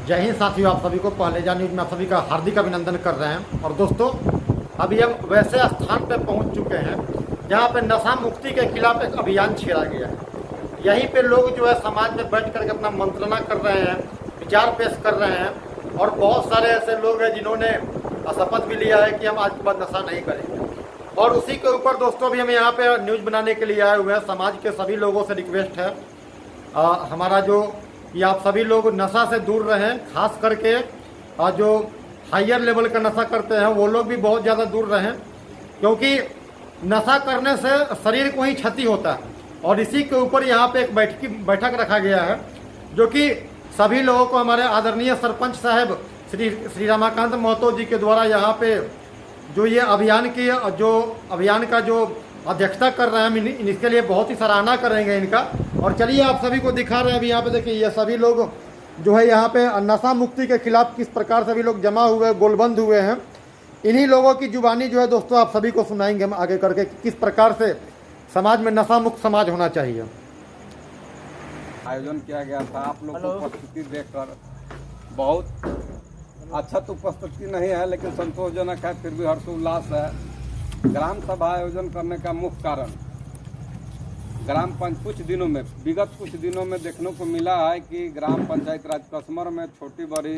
जय हिंद साथियों, आप सभी को पहले न्यूज में आप सभी का हार्दिक अभिनंदन कर रहे हैं। और दोस्तों, अभी हम वैसे स्थान पर पहुंच चुके हैं जहां पे नशा मुक्ति के खिलाफ एक अभियान छेड़ा गया है। यहीं पे लोग जो है समाज में बैठ करके अपना मंत्रणा कर रहे हैं, विचार पेश कर रहे हैं। और बहुत सारे ऐसे लोग हैं जिन्होंने शपथ भी लिया है कि हम आज के बाद नशा नहीं करेंगे। और उसी के ऊपर दोस्तों भी हम यहाँ पे न्यूज़ बनाने के लिए आए हुए हैं। समाज के सभी लोगों से रिक्वेस्ट है हमारा जो कि आप सभी लोग नशा से दूर रहें, खास करके जो हायर लेवल का नशा करते हैं वो लोग भी बहुत ज़्यादा दूर रहें, क्योंकि नशा करने से शरीर को ही क्षति होता है। और इसी के ऊपर यहाँ पे एक बैठक रखा गया है, जो कि सभी लोगों को हमारे आदरणीय सरपंच साहब श्री रमाकांत महतो जी के द्वारा यहाँ पे जो ये अभियान का जो अध्यक्षता कर रहे हैं, हम इसके लिए बहुत ही सराहना करेंगे इनका। और चलिए आप सभी को दिखा रहे हैं। अभी यहाँ पे देखिए, ये सभी लोग जो है यहाँ पे नशा मुक्ति के खिलाफ किस प्रकार सभी लोग जमा हुए, गोलबंद हुए हैं। इन्हीं लोगों की जुबानी जो है दोस्तों आप सभी को सुनाएंगे हम आगे करके, किस प्रकार से समाज में नशा मुक्त समाज होना चाहिए। आयोजन किया गया था। आप लोग को उपस्थिति देखकर बहुत अच्छा तो उपस्थिति नहीं है, लेकिन संतोषजनक है, फिर भी हर्षोल्लास है। ग्राम सभा आयोजन करने का मुख्य कारण विगत कुछ दिनों में देखने को मिला है कि ग्राम पंचायत राज कसमर में छोटी बड़ी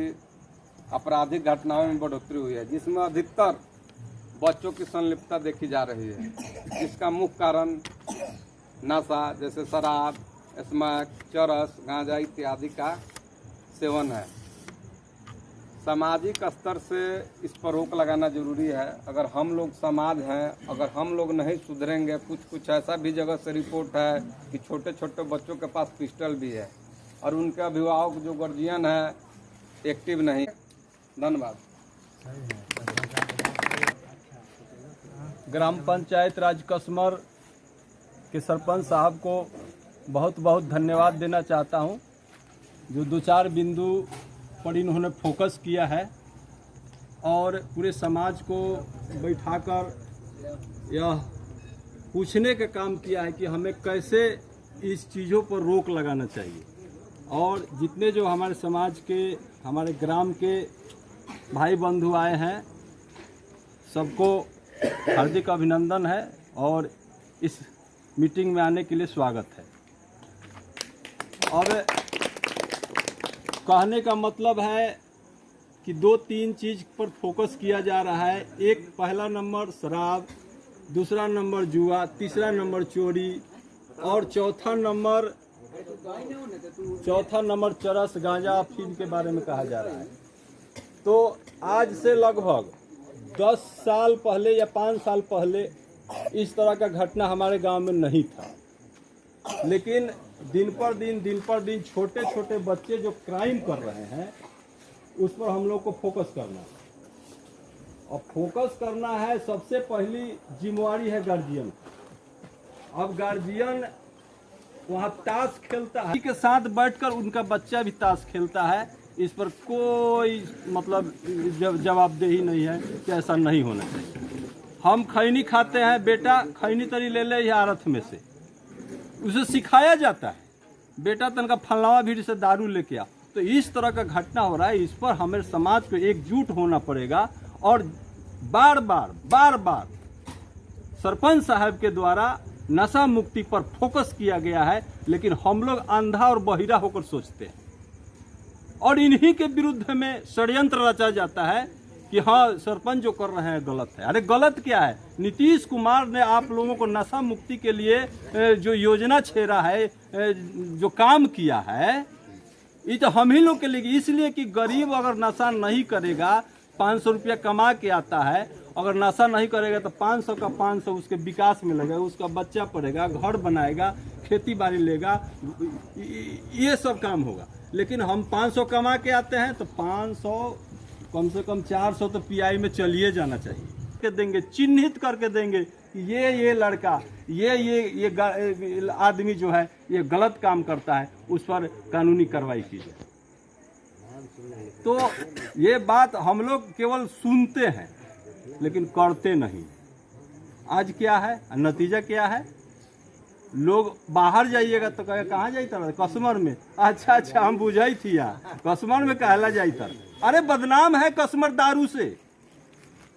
आपराधिक घटनाओं में बढ़ोतरी हुई है, जिसमें अधिकतर बच्चों की संलिप्तता देखी जा रही है। इसका मुख्य कारण नशा जैसे शराब, स्मैक, चरस, गांजा इत्यादि का सेवन है। सामाजिक स्तर से इस पर रोक लगाना जरूरी है। अगर हम लोग समाज हैं, अगर हम लोग नहीं सुधरेंगे, कुछ ऐसा भी जगह से रिपोर्ट है कि छोटे छोटे बच्चों के पास पिस्टल भी है और उनके अभिभावक जो गार्जियन है एक्टिव नहीं। धन्यवाद। ग्राम पंचायत राज कसमर के सरपंच साहब को बहुत बहुत धन्यवाद देना चाहता हूं, जो 2-4 बिंदु पर इन्होंने फोकस किया है और पूरे समाज को बैठाकर यह पूछने का काम किया है कि हमें कैसे इस चीज़ों पर रोक लगाना चाहिए। और जितने जो हमारे समाज के, हमारे ग्राम के भाई बंधु आए हैं, सबको हार्दिक अभिनंदन है और इस मीटिंग में आने के लिए स्वागत है। और कहने का मतलब है कि 2-3 चीज़ पर फोकस किया जा रहा है। एक, पहला नंबर शराब, दूसरा नंबर जुआ, तीसरा नंबर चोरी और चौथा नंबर चरस, गांजा, अफीम के बारे में कहा जा रहा है। तो आज से लगभग 10 साल पहले या 5 साल पहले इस तरह का घटना हमारे गांव में नहीं था, लेकिन दिन पर दिन छोटे छोटे बच्चे जो क्राइम कर रहे हैं उस पर हम लोग को फोकस करना है। और फोकस करना है, सबसे पहली जिम्मेवारी है गार्जियन। अब गार्जियन वहाँ ताश खेलता है के साथ बैठकर, उनका बच्चा भी ताश खेलता है, इस पर कोई मतलब जवाबदेही नहीं है कि ऐसा नहीं होना चाहिए। हम खैनी खाते हैं, बेटा खैनी तरी ले ले आरत में से, उसे सिखाया जाता है बेटा तनका फलनावा भीड़ से दारू लेके आ। तो इस तरह का घटना हो रहा है, इस पर हमें समाज को एकजुट होना पड़ेगा। और बार बार सरपंच साहब के द्वारा नशा मुक्ति पर फोकस किया गया है, लेकिन हम लोग अंधा और बहिरा होकर सोचते हैं और इन्हीं के विरुद्ध में षड्यंत्र रचा जाता है कि हाँ सरपंच जो कर रहे हैं गलत है। अरे गलत क्या है? नीतीश कुमार ने आप लोगों को नशा मुक्ति के लिए जो योजना छेड़ा है, जो काम किया है, ये तो हम ही लोग के लिए, इसलिए कि गरीब अगर नशा नहीं करेगा, 500 रुपया कमा के आता है, अगर नशा नहीं करेगा तो 500 का 500 उसके विकास में लगेगा, उसका बच्चा पढ़ेगा, घर बनाएगा, खेती बाड़ी लेगा, ये सब काम होगा। लेकिन हम 500 कमा के आते हैं तो 500 कम से कम 400 तो पीआई में चलिए जाना चाहिए के देंगे, चिन्हित करके देंगे कि ये लड़का, ये आदमी जो है ये गलत काम करता है, उस पर कानूनी कार्रवाई की जाए। तो ये बात हम लोग केवल सुनते हैं लेकिन करते नहीं। आज क्या है, नतीजा क्या है? लोग बाहर जाइएगा तो कहे कहाँ जाइता रहे? कस्मर में। अच्छा अच्छा, हम बुझाई थी यहाँ कस्मर में कहला जाइता। अरे बदनाम है कस्मर दारू से।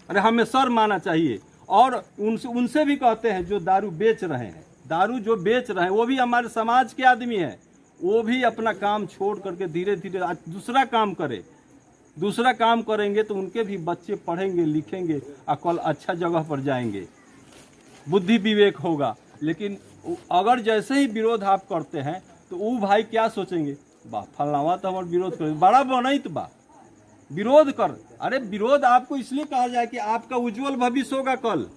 अरे हमें सर माना चाहिए। और उनसे भी कहते हैं जो दारू बेच रहे हैं, दारू जो बेच रहे हैं वो भी हमारे समाज के आदमी हैं। वो भी अपना काम छोड़ करके धीरे धीरे दूसरा काम करे। दूसरा काम करेंगे तो उनके भी बच्चे पढ़ेंगे लिखेंगे और कल अच्छा जगह पर जाएंगे, बुद्धि विवेक होगा। लेकिन अगर जैसे ही विरोध आप करते हैं तो वो भाई क्या सोचेंगे, बा फलनावा तो हमारा विरोध कर बड़ा बनैत बा, विरोध कर। अरे विरोध आपको इसलिए कहा जाए कि आपका उज्जवल भविष्य होगा कल।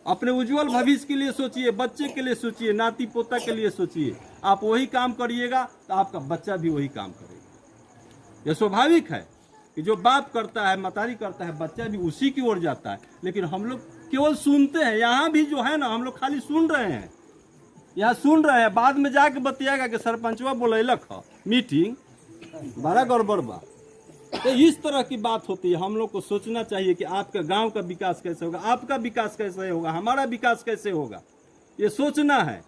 अपने उज्जवल भविष्य के लिए सोचिए, बच्चे के लिए सोचिए, नाती पोता के लिए सोचिए। आप वही काम करिएगा तो आपका बच्चा भी वही काम करेगा। यह स्वाभाविक है कि जो बाप करता है, मतारी करता है, बच्चा भी उसी की ओर जाता है। लेकिन हम लोग केवल सुनते हैं। यहाँ भी जो है ना, हम लोग खाली सुन रहे हैं, यहाँ सुन रहे हैं। बाद में जाके बतियागा कि सरपंचवा बोलैलक है मीटिंग, बड़ा गड़बड़ बा। तो इस तरह की बात होती है। हम लोग को सोचना चाहिए कि आपका गांव का विकास कैसे होगा, आपका विकास कैसे होगा, हमारा विकास कैसे होगा, ये सोचना है।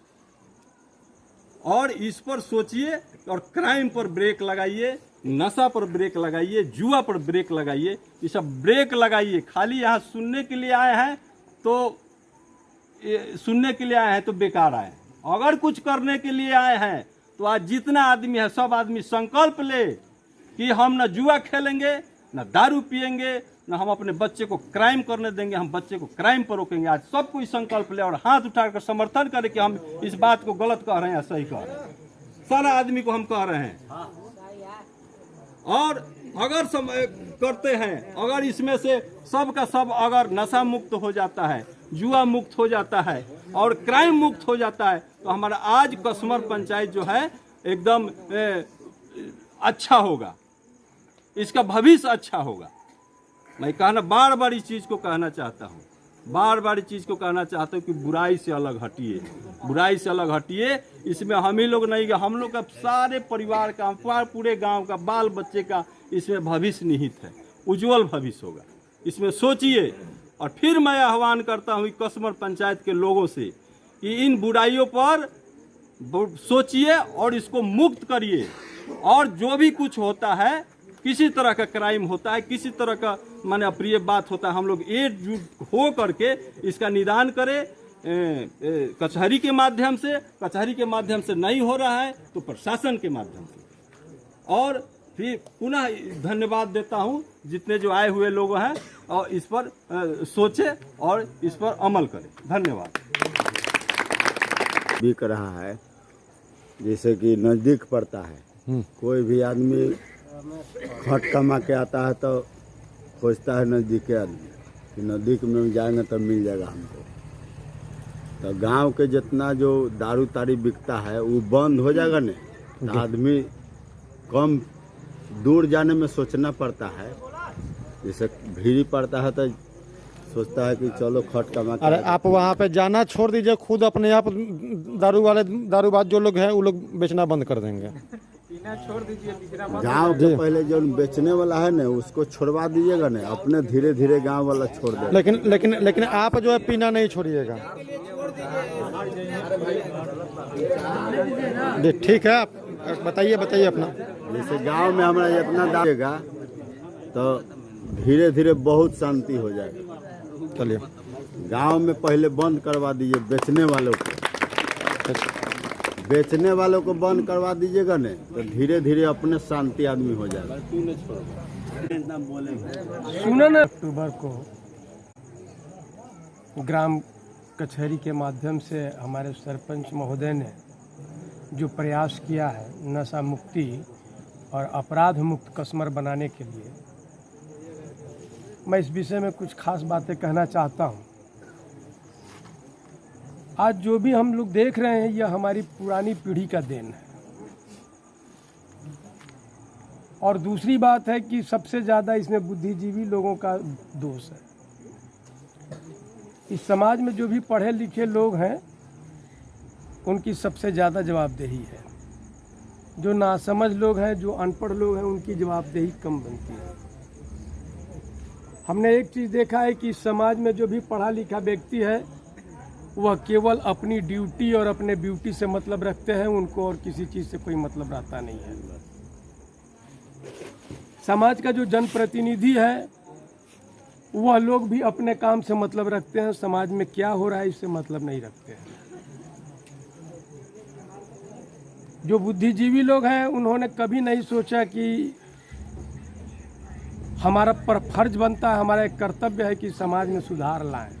और इस पर सोचिए और क्राइम पर ब्रेक लगाइए, नशा पर ब्रेक लगाइए, जुआ पर ब्रेक लगाइए। ये सब ब्रेक लगाइए। खाली यहाँ सुनने के लिए आए हैं तो सुनने के लिए आए हैं तो बेकार आए हैं। अगर कुछ करने के लिए आए हैं तो आज जितना आदमी है सब आदमी संकल्प ले कि हम न जुआ खेलेंगे, न दारू पिएंगे, न हम अपने बच्चे को क्राइम करने देंगे, हम बच्चे को क्राइम पर रोकेंगे। आज सब कोई संकल्प ले और हाथ उठाकर समर्थन करे कि हम इस बात को गलत कह रहे हैं या सही कह रहे हैं। सारा आदमी को हम कह रहे हैं। और अगर करते हैं, अगर इसमें से सब का सब अगर नशा मुक्त हो जाता है, जुआ मुक्त हो जाता है और क्राइम मुक्त हो जाता है तो हमारा आज कसमर पंचायत जो है एकदम अच्छा होगा, इसका भविष्य अच्छा होगा। मैं कहना बार बार इस चीज़ को कहना चाहता हूँ, बार बार इस चीज़ को कहना चाहता हूँ कि बुराई से अलग हटिए, बुराई से अलग हटिए। इसमें हम ही लोग नहीं, हम लोग का सारे परिवार का, पूरे गांव का, बाल बच्चे का इसमें भविष्य निहित है, उज्जवल भविष्य होगा। इसमें सोचिए। और फिर मैं आह्वान करता हूँ कसमर पंचायत के लोगों से कि इन बुराइयों पर सोचिए और इसको मुक्त करिए। और जो भी कुछ होता है, किसी तरह का क्राइम होता है, किसी तरह का माने अप्रिय बात होता है, हम लोग एकजुट हो करके इसका निदान करें कचहरी के माध्यम से। कचहरी के माध्यम से नहीं हो रहा है तो प्रशासन के माध्यम से। और फिर पुनः धन्यवाद देता हूँ जितने जो आए हुए लोग हैं, और इस पर सोचे और इस पर अमल करें। धन्यवाद। बिक रहा है, जैसे कि नज़दीक पड़ता है, कोई भी आदमी खट कमा के आता है तो खोजता है नज़दीक के आदमी कि नज़दीक में जाएंगे तो मिल जाएगा हमको। तो गांव के जितना जो दारू तारी बिकता है वो बंद हो जाएगा न, तो आदमी कम दूर जाने में सोचना पड़ता है। जैसे भीड़ पड़ता है तो सोचता है कि चलो खट कमा के। अरे आप वहाँ पे जाना छोड़ दीजिए, खुद अपने आप दारूबाज जो लोग हैं वो लोग बेचना बंद कर देंगे। गांव के पहले जो बेचने वाला है ना उसको छोड़वा दीजिएगा ना, अपने धीरे धीरे गांव वाला छोड़ देगा। लेकिन आप जो है पीना नहीं छोड़िएगा। ठीक है, आप बताइए अपना। जैसे गांव में हमारा इतना दाएगा तो धीरे धीरे बहुत शांति हो जाएगा। चलिए, गांव में पहले बंद करवा दीजिए बेचने वालों को बंद करवा दीजिएगा ना, तो धीरे धीरे अपने शांति आदमी हो जाएगा। सुना ना, अक्टूबर को ग्राम कचहरी के माध्यम से हमारे सरपंच महोदय ने जो प्रयास किया है नशा मुक्ति और अपराध मुक्त कसमर बनाने के लिए, मैं इस विषय में कुछ खास बातें कहना चाहता हूँ। आज जो भी हम लोग देख रहे हैं यह हमारी पुरानी पीढ़ी का देन है। और दूसरी बात है कि सबसे ज़्यादा इसमें बुद्धिजीवी लोगों का दोष है। इस समाज में जो भी पढ़े लिखे लोग हैं उनकी सबसे ज़्यादा जवाबदेही है। जो नासमझ लोग हैं, जो अनपढ़ लोग हैं, उनकी जवाबदेही कम बनती है। हमने एक चीज़ देखा है कि इस समाज में जो भी पढ़ा लिखा व्यक्ति है वह केवल अपनी ड्यूटी और अपने ब्यूटी से मतलब रखते हैं, उनको और किसी चीज़ से कोई मतलब रहता नहीं है। समाज का जो जनप्रतिनिधि है वह लोग भी अपने काम से मतलब रखते हैं, समाज में क्या हो रहा है इससे मतलब नहीं रखते हैं। जो बुद्धिजीवी लोग हैं उन्होंने कभी नहीं सोचा कि हमारा पर फर्ज बनता है, हमारा एक कर्तव्य है कि समाज में सुधार लाएं।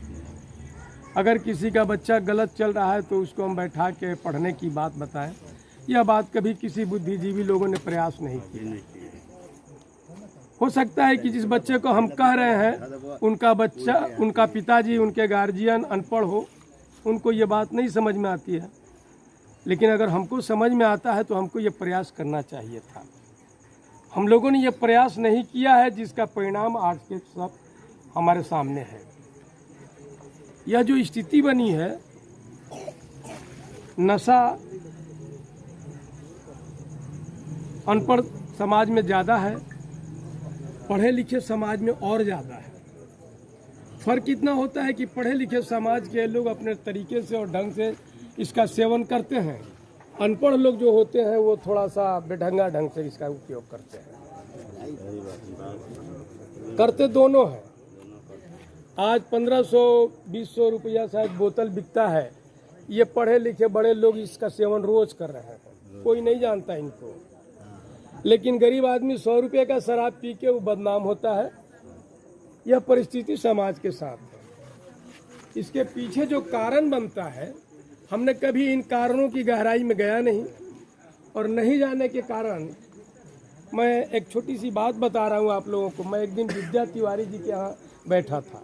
अगर किसी का बच्चा गलत चल रहा है तो उसको हम बैठा के पढ़ने की बात बताएं, यह बात कभी किसी बुद्धिजीवी लोगों ने प्रयास नहीं किया। हो सकता है कि जिस बच्चे को हम कह रहे हैं उनका बच्चा, उनका पिताजी, उनके गार्जियन अनपढ़ हो, उनको ये बात नहीं समझ में आती है, लेकिन अगर हमको समझ में आता है तो हमको ये प्रयास करना चाहिए था। हम लोगों ने ये प्रयास नहीं किया है, जिसका परिणाम आज के सब हमारे सामने है। यह जो स्थिति बनी है, नशा अनपढ़ समाज में ज़्यादा है, पढ़े लिखे समाज में और ज़्यादा है। फर्क इतना होता है कि पढ़े लिखे समाज के लोग अपने तरीके से और ढंग से इसका सेवन करते हैं, अनपढ़ लोग जो होते हैं वो थोड़ा सा बेढंगा ढंग से इसका उपयोग करते हैं। करते दोनों हैं। आज 1500-2000 रुपया शायद बोतल बिकता है, ये पढ़े लिखे बड़े लोग इसका सेवन रोज कर रहे हैं, कोई नहीं जानता इनको। लेकिन गरीब आदमी 100 रुपये का शराब पी के वो बदनाम होता है। यह परिस्थिति समाज के साथ है। इसके पीछे जो कारण बनता है, हमने कभी इन कारणों की गहराई में गया नहीं, और नहीं जाने के कारण मैं एक छोटी सी बात बता रहा हूँ आप लोगों को। मैं एक दिन विद्या तिवारी जी के यहाँ बैठा था,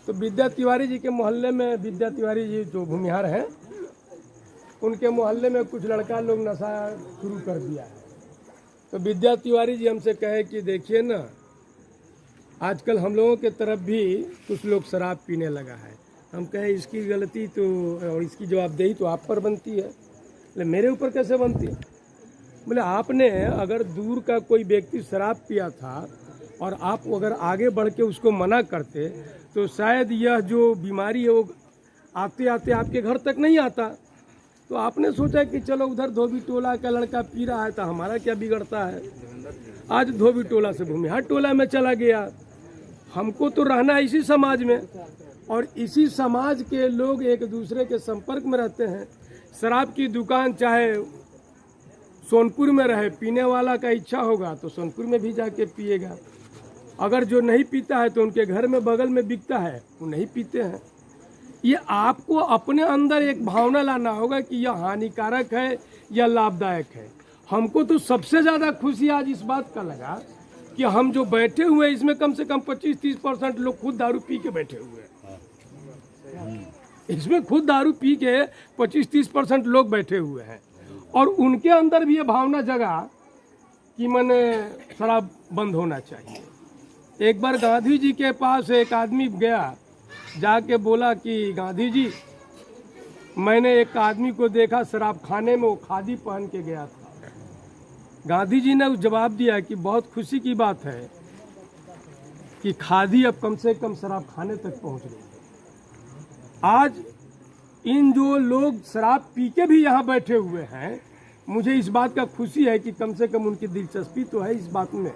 तो विद्या तिवारी जी के मोहल्ले में, विद्या तिवारी जी जो भूमिहार हैं, उनके मोहल्ले में कुछ लड़का लोग नशा शुरू कर दिया है। तो विद्या तिवारी जी हमसे कहे कि देखिए ना, आजकल हम लोगों के तरफ भी कुछ लोग शराब पीने लगा है। हम कहे इसकी गलती तो और इसकी जवाबदेही तो आप पर बनती है। बोले मेरे ऊपर कैसे बनती है? बोले आपने अगर दूर का कोई व्यक्ति शराब पिया था और आप अगर आगे बढ़ के उसको मना करते तो शायद यह जो बीमारी है वो आते आते आपके घर तक नहीं आता। तो आपने सोचा कि चलो उधर धोबी टोला का लड़का पी रहा है तो हमारा क्या बिगड़ता है। आज धोबी टोला से भूमिहार टोला में चला गया। हमको तो रहना है इसी समाज में, और इसी समाज के लोग एक दूसरे के संपर्क में रहते हैं। शराब की दुकान चाहे सोनपुर में रहे, पीने वाला का इच्छा होगा तो सोनपुर में भी जाके पिएगा। अगर जो नहीं पीता है तो उनके घर में बगल में बिकता है, वो नहीं पीते हैं। ये आपको अपने अंदर एक भावना लाना होगा कि यह हानिकारक है या लाभदायक है। हमको तो सबसे ज़्यादा खुशी आज इस बात का लगा कि हम जो बैठे हुए हैं इसमें कम से कम 25-30% लोग खुद दारू पी के बैठे हुए हैं। इसमें खुद दारू पी के 25-30% लोग बैठे हुए हैं, और उनके अंदर भी ये भावना जगा कि मैंने शराब बंद होना चाहिए। एक बार गांधी जी के पास एक आदमी गया, जाके बोला कि गांधी जी, मैंने एक आदमी को देखा शराब खाने में, वो खादी पहन के गया था। गांधी जी ने जवाब दिया कि बहुत खुशी की बात है कि खादी अब कम से कम शराब खाने तक पहुंच रही है। आज इन जो लोग शराब पी के भी यहाँ बैठे हुए हैं, मुझे इस बात का खुशी है कि कम से कम उनकी दिलचस्पी तो है इस बात में।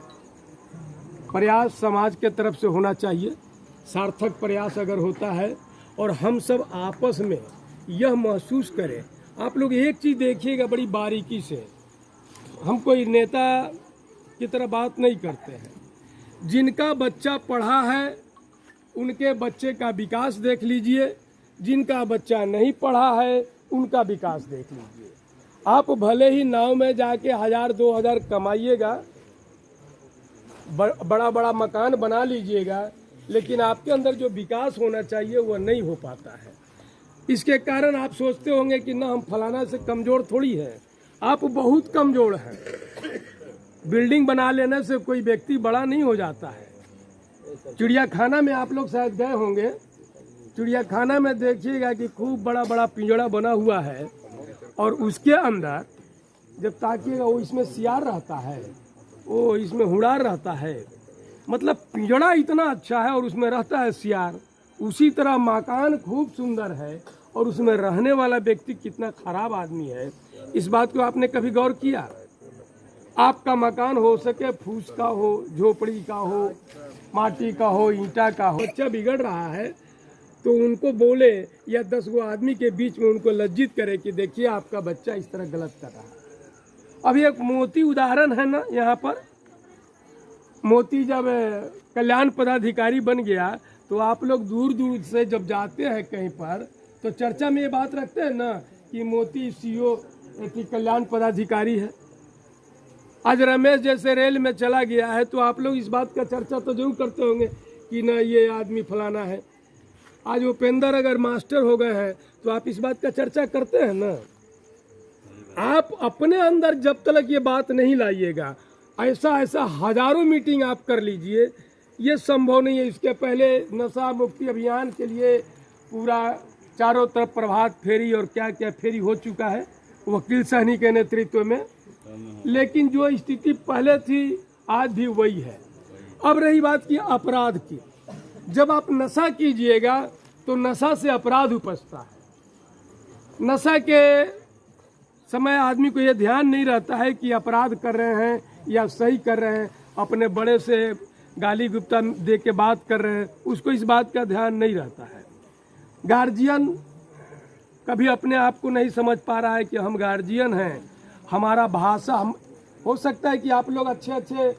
प्रयास समाज के तरफ से होना चाहिए, सार्थक प्रयास अगर होता है, और हम सब आपस में यह महसूस करें। आप लोग एक चीज़ देखिएगा बड़ी बारीकी से, हम कोई नेता की तरह बात नहीं करते हैं। जिनका बच्चा पढ़ा है उनके बच्चे का विकास देख लीजिए, जिनका बच्चा नहीं पढ़ा है उनका विकास देख लीजिए। आप भले ही नाव में जाके 1000-2000 कमाइएगा, बड़ा बड़ा मकान बना लीजिएगा, लेकिन आपके अंदर जो विकास होना चाहिए वह नहीं हो पाता है। इसके कारण आप सोचते होंगे कि ना हम फलाना से कमज़ोर थोड़ी है, आप बहुत कमज़ोर हैं। बिल्डिंग बना लेने से कोई व्यक्ति बड़ा नहीं हो जाता है। चिड़ियाखाना में आप लोग शायद गए होंगे, चिड़ियाखाना में देखिएगा कि खूब बड़ा बड़ा पिंजड़ा बना हुआ है, और उसके अंदर जब ताकिएगा वो इसमें सियार रहता है, वो इसमें हुड़ार रहता है। मतलब पिंजड़ा इतना अच्छा है और उसमें रहता है सियार, उसी तरह मकान खूब सुंदर है और उसमें रहने वाला व्यक्ति कितना खराब आदमी है, इस बात को आपने कभी गौर किया? आपका मकान हो सके फूस का हो, झोपड़ी का हो, माटी का हो, ईंटा का हो, बच्चा बिगड़ रहा है तो उनको बोले या 10 गो आदमी के बीच में उनको लज्जित करे कि देखिए आपका बच्चा इस तरह गलत कर रहा है। अभी एक मोती उदाहरण है ना, यहाँ पर मोती जब कल्याण पदाधिकारी बन गया तो आप लोग दूर दूर से जब जाते हैं कहीं पर तो चर्चा में ये बात रखते हैं ना कि मोती सीओ कल्याण पदाधिकारी है। आज रमेश जैसे रेल में चला गया है तो आप लोग इस बात का चर्चा तो जरूर करते होंगे कि ना ये आदमी फलाना है। आज उपेंद्र अगर मास्टर हो गए हैं तो आप इस बात का चर्चा करते हैं ना। आप अपने अंदर जब तक ये बात नहीं लाइएगा, ऐसा हजारों मीटिंग आप कर लीजिए, ये संभव नहीं है। इसके पहले नशा मुक्ति अभियान के लिए पूरा चारों तरफ प्रभात फेरी और क्या क्या फेरी हो चुका है वकील सहनी के नेतृत्व में, लेकिन जो स्थिति पहले थी आज भी वही है। अब रही बात की अपराध की, जब आप नशा कीजिएगा तो नशा से अपराध उपजता है। नशा के समय आदमी को यह ध्यान नहीं रहता है कि अपराध कर रहे हैं या सही कर रहे हैं, अपने बड़े से गाली गुप्ता दे के बात कर रहे हैं, उसको इस बात का ध्यान नहीं रहता है। गार्जियन कभी अपने आप को नहीं समझ पा रहा है कि हम गार्जियन हैं, हमारा भाषा हम हो सकता है कि आप लोग अच्छे अच्छे